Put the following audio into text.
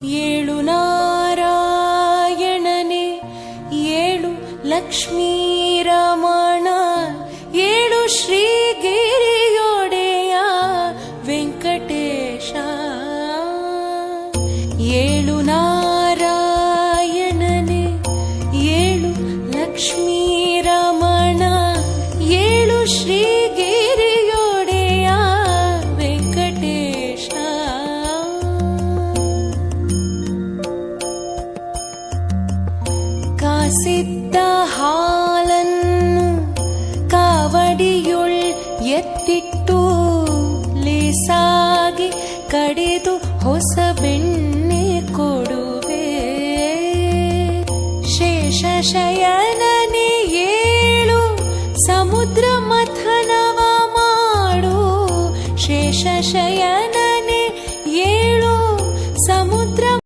ಏಳು ನಾರಾಯಣನೇ, ಏಳು ಲಕ್ಷ್ಮೀ ರಮಣ, ಏಳು ಶ್ರೀಗಿರಿಯೊಡೆಯ ವೆಂಕಟೇಶ. ಏಳು ನಾರಾಯಣನೇ, ಏಳು ಲಕ್ಷ್ಮೀ ರಮಣ, ಏಳು ಶ್ರೀಗಿರಿಯೊಡೆಯ ವೆಂಕಟೇಶ. ಕಾಸಿದ್ದ ಹಾಲನ್ನು ಕಾವಡಿಯೊಳ್ ಎತ್ತಿಟ್ಟು ಲೇಸಾಗಿ ಕಡೆದು ಹೊಸ ಬೆಣ್ಣೆ ಕೊಡುವೆ. ಶೇಷಶಯ